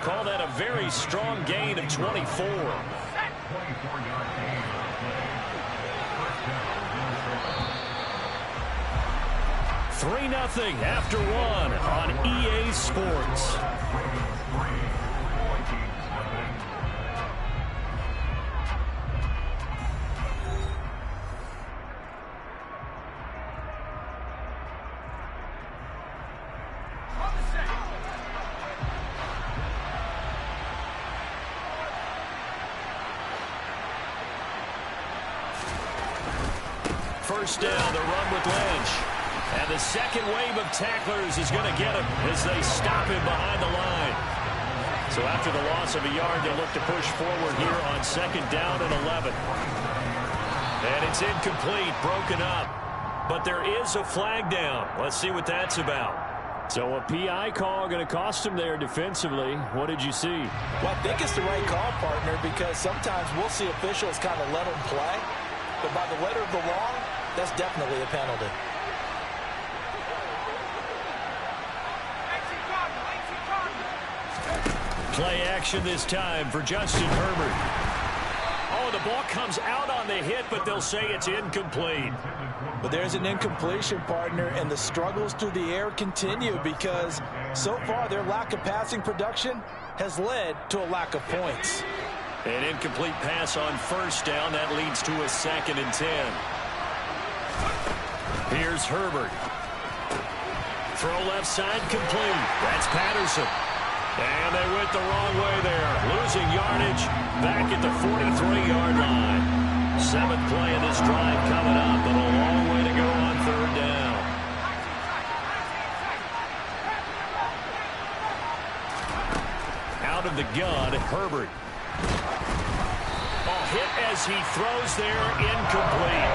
call that a very strong gain of 24. 3-0 after one on EA Sports. First down, the run with Lynch. And the second wave of tacklers is going to get him as they stop him behind the line. So after the loss of a yard, they'll look to push forward here on second down and 11. And it's incomplete, broken up. But there is a flag down. Let's see what that's about. So a PI call going to cost him there defensively. What did you see? Well, I think it's the right call, partner, because sometimes we'll see officials kind of let them play. But by the letter of the law, that's definitely a penalty. Play action this time for Justin Herbert. Oh, the ball comes out on the hit, but they'll say it's incomplete. But there's an incompletion, partner, and the struggles through the air continue because so far their lack of passing production has led to a lack of points. An incomplete pass on first down. That leads to a 2nd and 10. Here's Herbert. Throw left side complete. That's Patterson. And they went the wrong way there. Losing yardage back at the 43-yard line. 7th play of this drive coming up, but a long way to go on third down. Out of the gun, Herbert. Hit as he throws there, incomplete.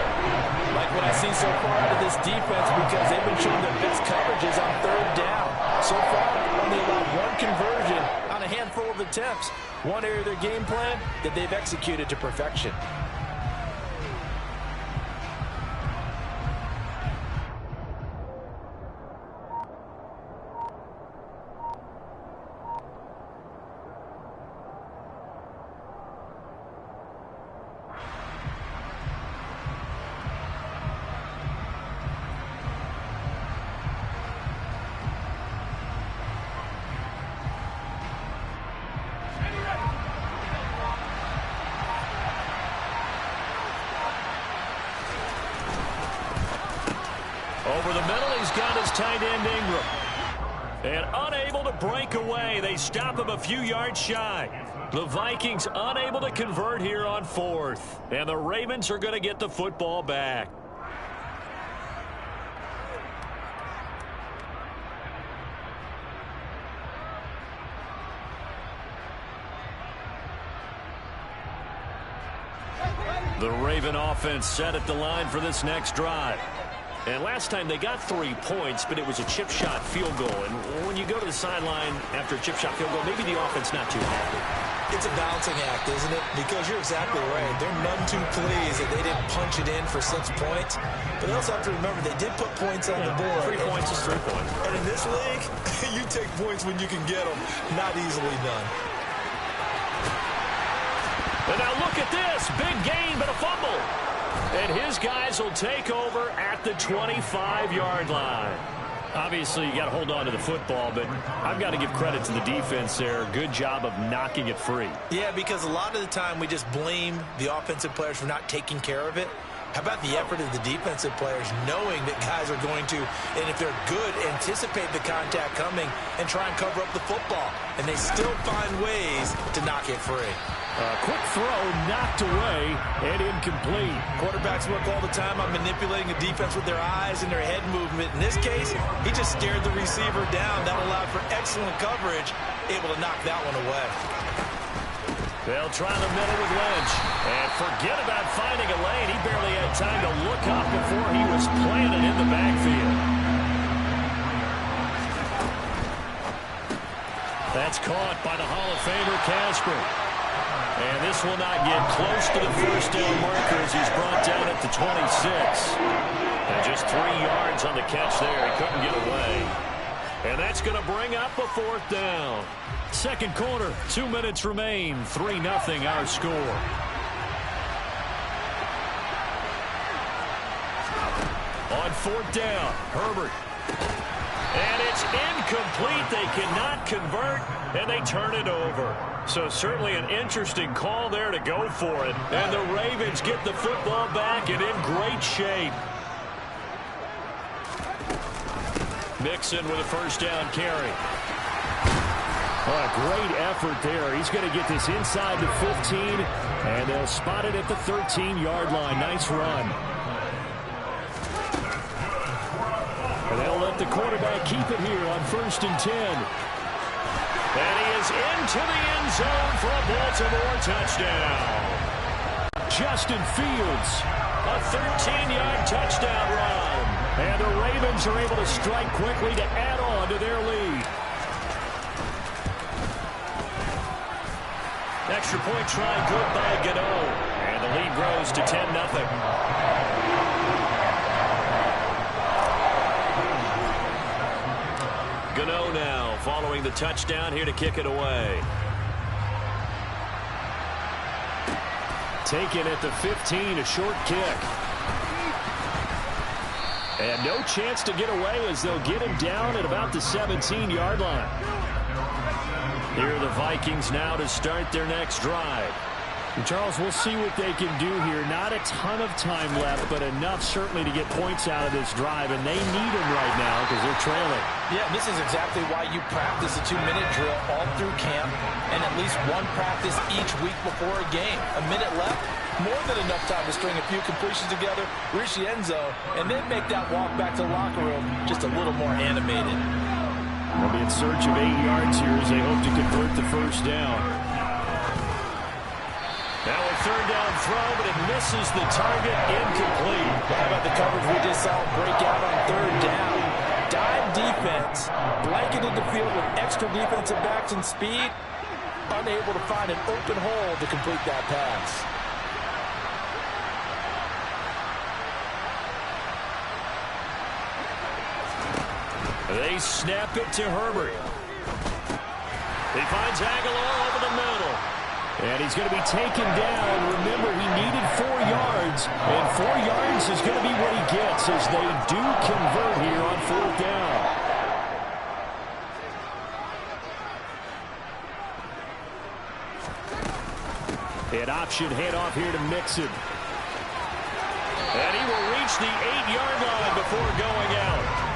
Like what I see so far out of this defense because they've been showing their best coverages on third down. So far, only allowed one conversion on a handful of attempts. One area of their game plan that they've executed to perfection. Over the middle, he's got his tight end Ingram. And unable to break away. They stop him a few yards shy. The Vikings unable to convert here on 4th. And the Ravens are going to get the football back. The Raven offense set at the line for this next drive. And last time they got 3 points, but it was a chip shot field goal. And when you go to the sideline after a chip shot field goal, maybe the offense not too happy. It's a balancing act, isn't it? Because you're exactly right. They're none too pleased that they didn't punch it in for 6 points. But they also have to remember they did put points on the board. 3 points is 3 points. And in this league, you take points when you can get them. Not easily done. And now look at this. Big gain, but a fumble. And his guys will take over at the 25-yard line. Obviously, you got to hold on to the football, but I've got to give credit to the defense there. Good job of knocking it free. Yeah, because a lot of the time we just blame the offensive players for not taking care of it. How about the effort of the defensive players knowing that guys are going to, and if they're good, anticipate the contact coming and try and cover up the football. And they still find ways to knock it free. Quick throw knocked away and incomplete. Quarterbacks work all the time on manipulating the defense with their eyes and their head movement. In this case, he just stared the receiver down. That allowed for excellent coverage, able to knock that one away. They'll try the middle with Lynch. And forget about finding a lane. He barely had time to look up before he was planted in the backfield. That's caught by the Hall of Famer Casper. And this will not get close to the first down marker as he's brought down at the 26. And just 3 yards on the catch there. He couldn't get away. And that's going to bring up a 4th down. Second quarter, 2 minutes remain. 3-0 our score. On 4th down, Herbert. And it's incomplete. They cannot convert, and they turn it over. So certainly an interesting call there to go for it. And the Ravens get the football back and in great shape. Mixon with a 1st down carry. Oh, a great effort there. He's going to get this inside the 15, and they'll spot it at the 13-yard line. Nice run. And they'll let the quarterback keep it here on 1st and 10. And he is into the end zone for a Baltimore touchdown. Justin Fields, a 13-yard touchdown run. And the Ravens are able to strike quickly to add on to their lead. Extra point try good by Gano. And the lead grows to 10-0. Gano now following the touchdown here to kick it away. Taken at the 15, a short kick. And no chance to get away as they'll get him down at about the 17-yard line. Here are the Vikings now to start their next drive. And Charles, we'll see what they can do here. Not a ton of time left, but enough certainly to get points out of this drive, and they need them right now because they're trailing. Yeah, this is exactly why you practice a 2-minute drill all through camp and at least one practice each week before a game. A minute left, more than enough time to string a few completions together, reach the end zone, and then make that walk back to the locker room just a little more animated. They'll be in search of 8 yards here as they hope to convert the 1st down. Now a 3rd down throw, but it misses the target, incomplete. How about the coverage we just saw break out on 3rd down? Dime defense, blanketed the field with extra defensive backs and speed, unable to find an open hole to complete that pass. They snap it to Herbert. He finds Aguilar over the middle. And he's going to be taken down. Remember, he needed 4 yards. And 4 yards is going to be what he gets as they do convert here on 4th down. An option handoff here to Mixon. And he will reach the 8-yard line before going out.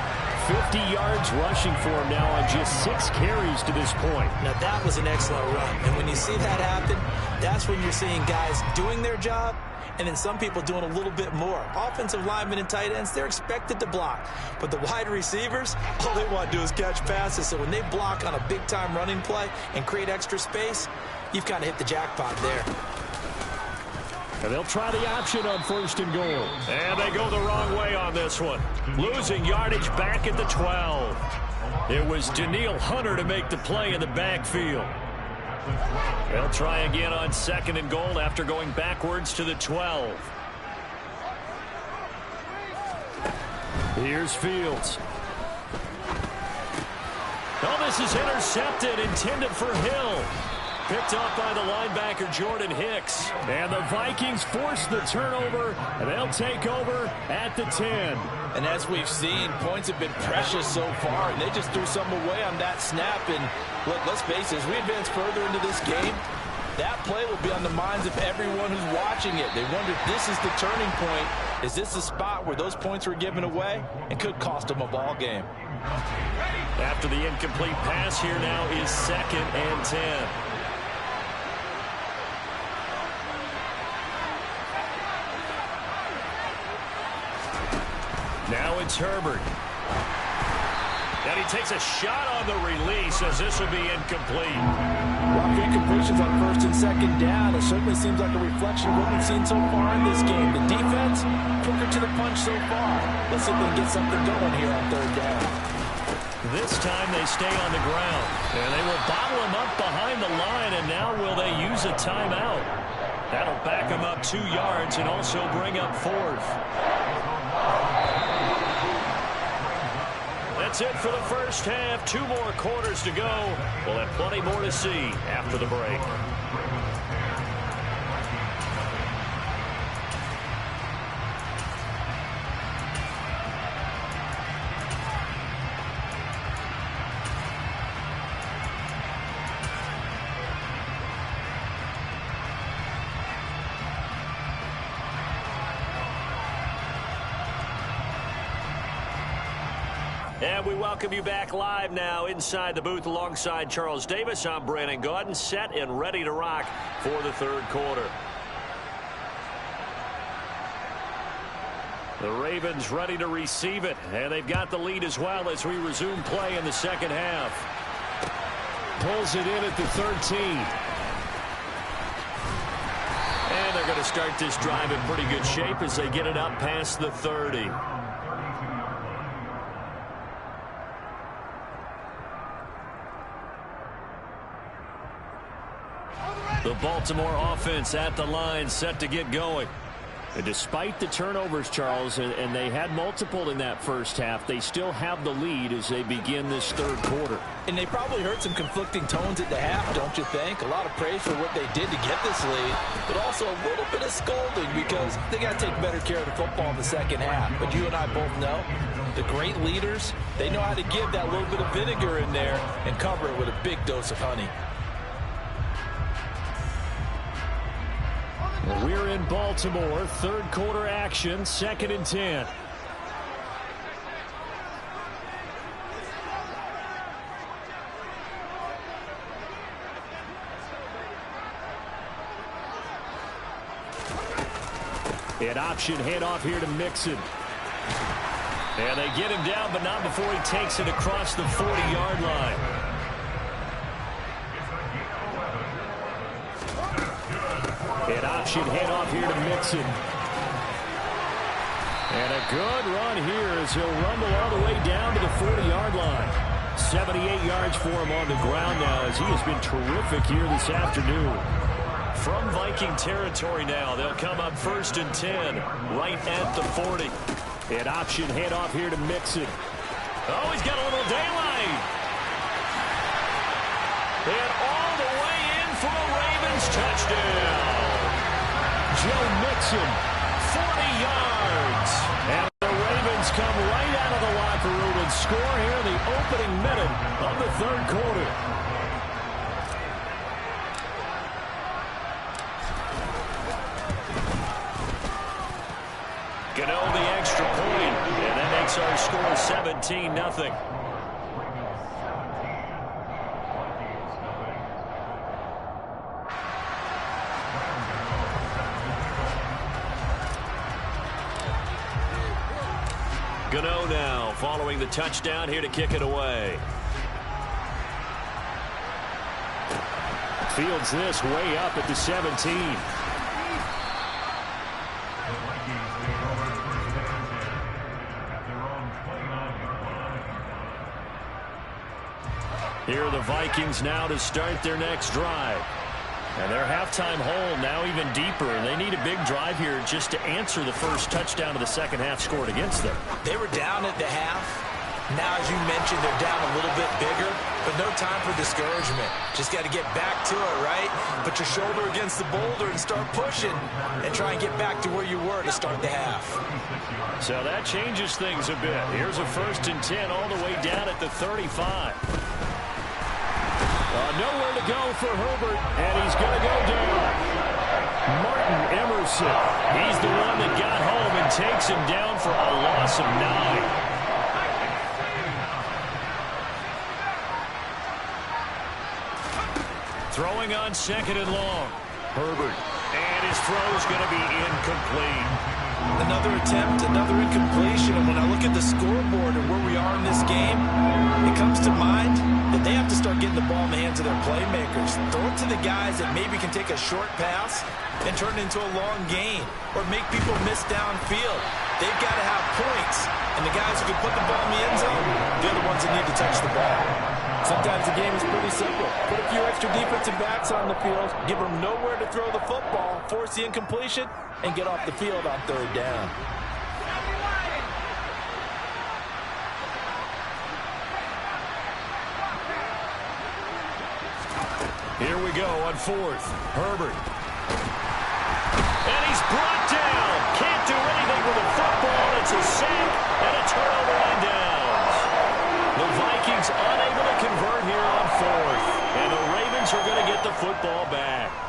50 yards rushing for him now on just 6 carries to this point. Now that was an excellent run. And when you see that happen, that's when you're seeing guys doing their job and then some people doing a little bit more. Offensive linemen and tight ends, they're expected to block. But the wide receivers, all they want to do is catch passes. So when they block on a big-time running play and create extra space, you've kind of hit the jackpot there. And they'll try the option on 1st and goal. And they go the wrong way on this one. Losing yardage back at the 12. It was Danielle Hunter to make the play in the backfield. They'll try again on 2nd and goal after going backwards to the 12. Here's Fields. Oh, this is intercepted, intended for Hill. Picked up by the linebacker, Jordan Hicks. And the Vikings force the turnover, and they'll take over at the 10. And as we've seen, points have been precious so far, and they just threw some away on that snap. And look, let's face it, as we advance further into this game, that play will be on the minds of everyone who's watching it. They wonder if this is the turning point. Is this the spot where those points were given away and could cost them a ball game? After the incomplete pass, here now is 2nd and 10. Now it's Herbert. And he takes a shot on the release as this will be incomplete. Rough incompletions on 1st and 2nd down. It certainly seems like a reflection of what we've seen so far in this game. The defense, quicker to the punch so far. Let's see if they can get something going here on 3rd down. This time they stay on the ground. And they will bottle him up behind the line. And now will they use a timeout? That'll back him up 2 yards and also bring up 4th. That's it for the first half. 2 more quarters to go. We'll have plenty more to see after the break. And we welcome you back live now inside the booth alongside Charles Davis. I'm Brandon Gaudin, set and ready to rock for the third quarter. The Ravens ready to receive it, and they've got the lead as well as we resume play in the second half. Pulls it in at the 13. And they're going to start this drive in pretty good shape as they get it up past the 30. The Baltimore offense at the line, set to get going. And despite the turnovers, Charles, and they had multiple in that first half, they still have the lead as they begin this third quarter. And they probably heard some conflicting tones at the half, don't you think? A lot of praise for what they did to get this lead, but also a little bit of scolding because they got to take better care of the football in the second half. But you and I both know the great leaders, they know how to give that little bit of vinegar in there and cover it with a big dose of honey. We're in Baltimore, third quarter action, 2nd and 10. An option handoff here to Mixon. And they get him down, but not before he takes it across the 40-yard line. An option handoff here to Mixon. And a good run here as he'll rumble all the way down to the 40-yard line. 78 yards for him on the ground now as he has been terrific here this afternoon. From Viking territory now, they'll come up 1st and 10 right at the 40. An option handoff here to Mixon. Oh, he's got a little daylight. And all the way in for a Ravens touchdown. Joe Mixon, 40 yards. And the Ravens come right out of the locker room and score here in the opening minute of the third quarter. Gano the extra point, and that makes our score 17-0. Gano now following the touchdown here to kick it away. Fields this way up at the 17. Here are the Vikings now to start their next drive. And their halftime hole now even deeper, and they need a big drive here just to answer the first touchdown of the second half scored against them. They were down at the half. Now, as you mentioned, they're down a little bit bigger, but no time for discouragement. Just got to get back to it, right? Put your shoulder against the boulder and start pushing and try and get back to where you were to start the half. So that changes things a bit. Here's a 1st and 10 all the way down at the 35. Nowhere to go for Herbert, and he's going to go down. Martin Emerson, he's the one that got home and takes him down for a loss of 9. Throwing on 2nd and long. Herbert, and his throw's going to be incomplete. Another attempt, another incompletion, and when I look at the scoreboard and where we are in this game, it comes to mind that they have to start getting the ball in the hands of their playmakers. Throw it to the guys that maybe can take a short pass and turn it into a long gain or make people miss downfield. They've got to have points, and the guys who can put the ball in the end zone, they're the ones that need to touch the ball. Sometimes the game is pretty simple. Put a few extra defensive backs on the field, give them nowhere to throw the football, force the incompletion, and get off the field on 3rd down. Here we go on fourth. Herbert. And he's brought down. Can't do anything with the football. It's a sack and a turnover on downs. The Vikings unable to convert here on fourth. And the Ravens are going to get the football back.